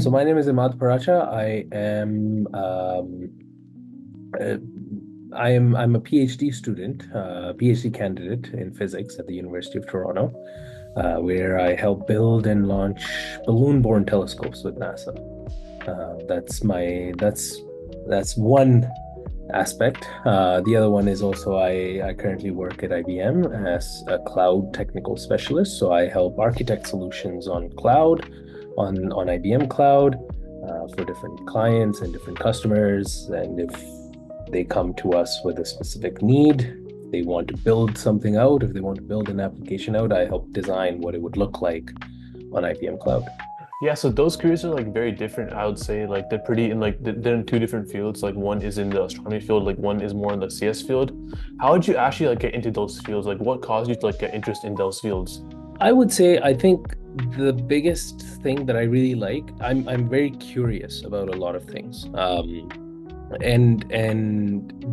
So my name is EMAAD PARACHA. Uh, I'm a PhD student, PhD candidate in physics at the University of Toronto, where I help build and launch balloon-borne telescopes with NASA. That's one aspect. The other one is also I currently work at IBM as a cloud technical specialist. So I help architect solutions on cloud, on IBM cloud, for different clients and different customers. And if they come to us with a specific need, they want to build something out, if they want to build an application out, I help design what it would look like on IBM cloud. Yeah, so those careers are like very different, I would say. Like they're pretty in like they're in two different fields. Like one is in the astronomy field, like one is more in the CS field. How did you actually like get into those fields? Like what caused you to like get interest in those fields? I would say I think the biggest thing that I really like, I'm very curious about a lot of things. And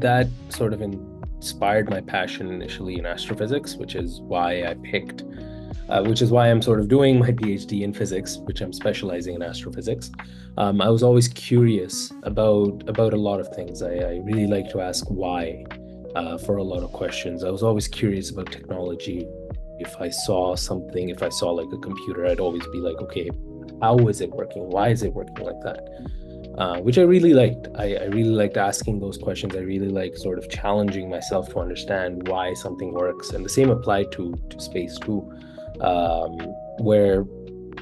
that sort of inspired my passion initially in astrophysics, which is why I'm sort of doing my PhD in physics, which I'm specializing in astrophysics. I was always curious about a lot of things. I really like to ask why for a lot of questions. I was always curious about technology. If I saw something, if I saw like a computer, I'd always be like, okay, how is it working? Why is it working like that? Which I really liked. I really liked asking those questions. I really like sort of challenging myself to understand why something works. And the same applied to space too, um, where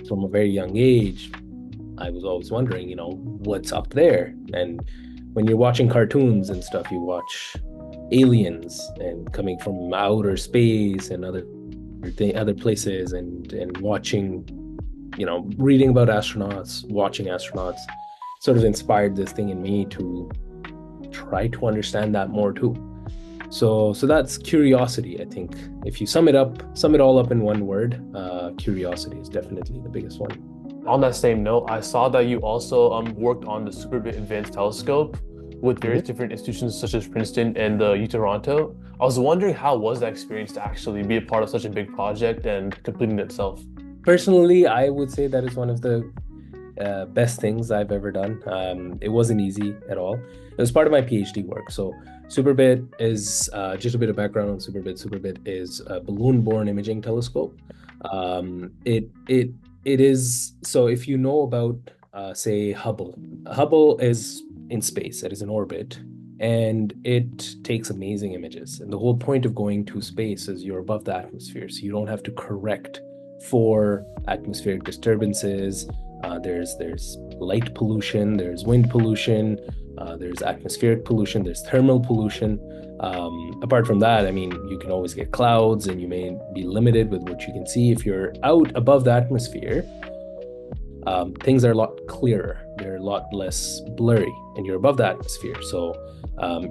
from a very young age, I was always wondering, what's up there? And when you're watching cartoons and stuff, you watch aliens and coming from outer space and other places and watching, reading about astronauts, watching astronauts sort of inspired this thing in me to try to understand that more too. So that's curiosity. I think if you sum it all up in one word, curiosity is definitely the biggest one. On that same note, I saw that you also worked on the SuperBIT Advanced Telescope with various Mhm. different institutions such as Princeton and the U Toronto. I was wondering how was that experience to actually be a part of such a big project and completing it itself? Personally, I would say that is one of the best things I've ever done. It wasn't easy at all. It was part of my PhD work. So SuperBIT is just a bit of background on SuperBIT. SuperBIT is a balloon-borne imaging telescope. It is so if you know about say Hubble. Hubble is in space. It is in orbit. And it takes amazing images. And the whole point of going to space is you're above the atmosphere, so you don't have to correct for atmospheric disturbances. There's light pollution, there's wind pollution, there's atmospheric pollution, there's thermal pollution. Apart from that, I mean, you can always get clouds, and you may be limited with what you can see. If you're out above the atmosphere, things are a lot clearer. They're a lot less blurry, and you're above the atmosphere. So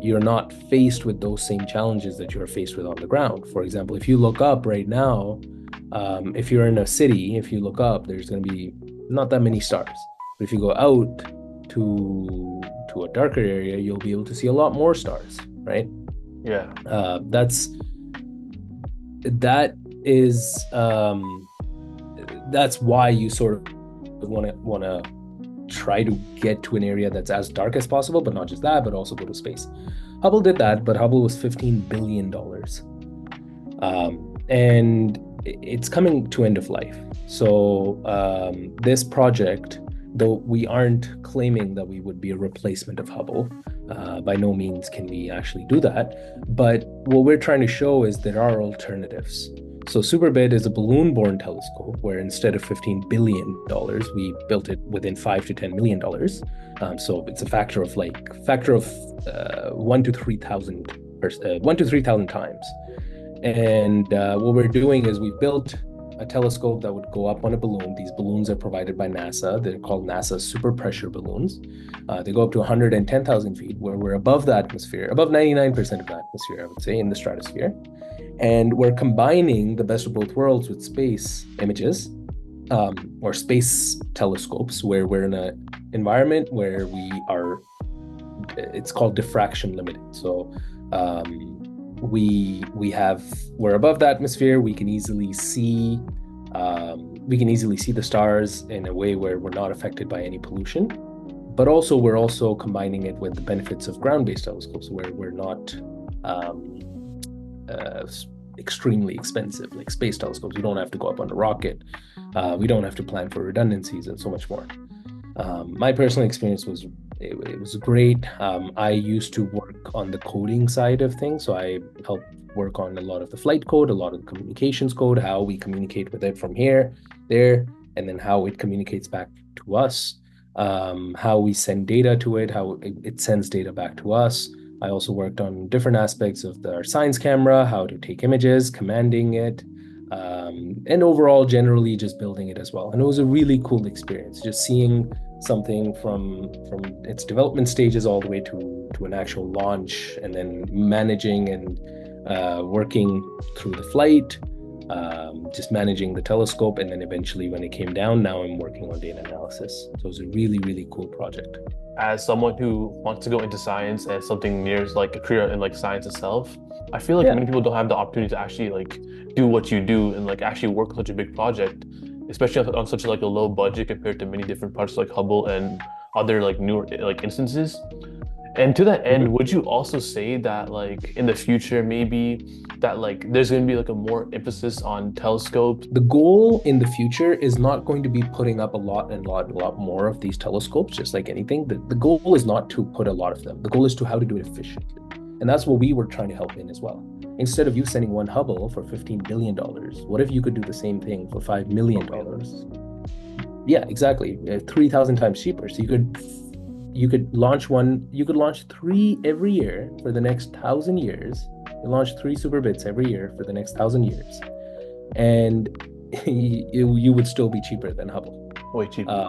you're not faced with those same challenges that you're faced with on the ground. For example, if you look up right now, if you're in a city, if you look up, there's going to be not that many stars. But if you go out to a darker area, you'll be able to see a lot more stars, right? Yeah. That's that is that's why you sort of want to try to get to an area that's as dark as possible, but not just that, but also go to space. Hubble did that, but Hubble was $15 billion. And it's coming to end of life. So this project, though we aren't claiming that we would be a replacement of Hubble, by no means can we actually do that. But what we're trying to show is there are alternatives. So SuperBIT is a balloon-borne telescope where instead of $15 billion, we built it within $5 to $10 million. So it's a factor of 1 to 3,000 1 to 3,000 times. And what we're doing is we've built a telescope that would go up on a balloon. These balloons are provided by NASA. They're called NASA super pressure balloons. They go up to 110,000 feet, where we're above the atmosphere, above 99% of the atmosphere, I would say, in the stratosphere. And we're combining the best of both worlds with space images, or space telescopes, where we're in an environment where it's called diffraction limited. So we're above the atmosphere. We can easily see easily see the stars in a way where we're not affected by any pollution. But also, we're also combining it with the benefits of ground-based telescopes, where we're not extremely expensive, like space telescopes. We don't have to go up on a rocket. We don't have to plan for redundancies and so much more. My personal experience was it was great. I used to work on the coding side of things, so I helped work on a lot of the flight code, a lot of the communications code, how we communicate with it from here, there, and then how it communicates back to us. How we send data to it, how it sends data back to us. I also worked on different aspects of our science camera, how to take images, commanding it, and overall, generally just building it as well. And it was a really cool experience, just seeing something from its development stages all the way to an actual launch, and then managing and working through the flight, just managing the telescope, and then eventually when it came down, now I'm working on data analysis. So it was a really, really cool project. As someone who wants to go into science and something near like a career in like science itself, I feel like many people don't have the opportunity to actually like do what you do and like actually work on such a big project, especially on such like a low budget compared to many different projects like Hubble and other like newer like instances. And to that end, would you also say that like in the future, maybe that like there's going to be like a more emphasis on telescopes? The goal in the future is not going to be putting up a lot more of these telescopes, just like anything. The goal is not to put a lot of them. The goal is to how to do it efficiently. And that's what we were trying to help in as well. Instead of you sending one Hubble for $15 billion, what if you could do the same thing for $5 million? Yeah, exactly. 3,000 times cheaper. So you could launch 3 every year for the next 1,000 years. You launch 3 SuperBITs every year for the next 1,000 years. And you would still be cheaper than Hubble. Way cheaper.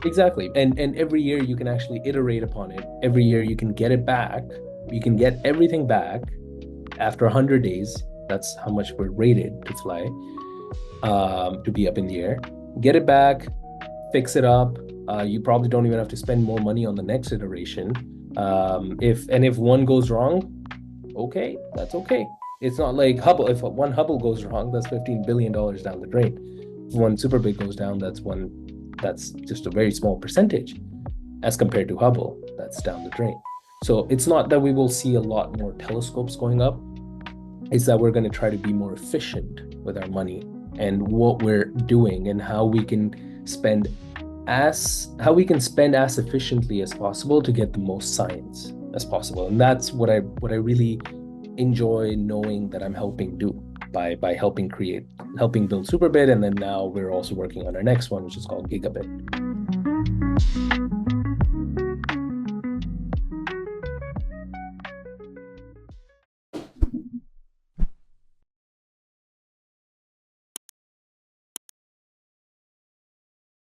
Exactly. And every year you can actually iterate upon it. Every year you can get it back. You can get everything back after 100 days. That's how much we're rated to fly, to be up in the air. Get it back, fix it up. You probably don't even have to spend more money on the next iteration. If one goes wrong, okay, that's okay. It's not like Hubble. If one Hubble goes wrong, that's $15 billion down the drain. If one SuperBIT goes down, that's just a very small percentage as compared to Hubble. That's down the drain. So it's not that we will see a lot more telescopes going up. It's that we're going to try to be more efficient with our money and what we're doing, and how we can spend as efficiently as possible to get the most science as possible. And that's what I really enjoy knowing that I'm helping do by helping build SuperBIT. And then now we're also working on our next one, which is called Gigabit.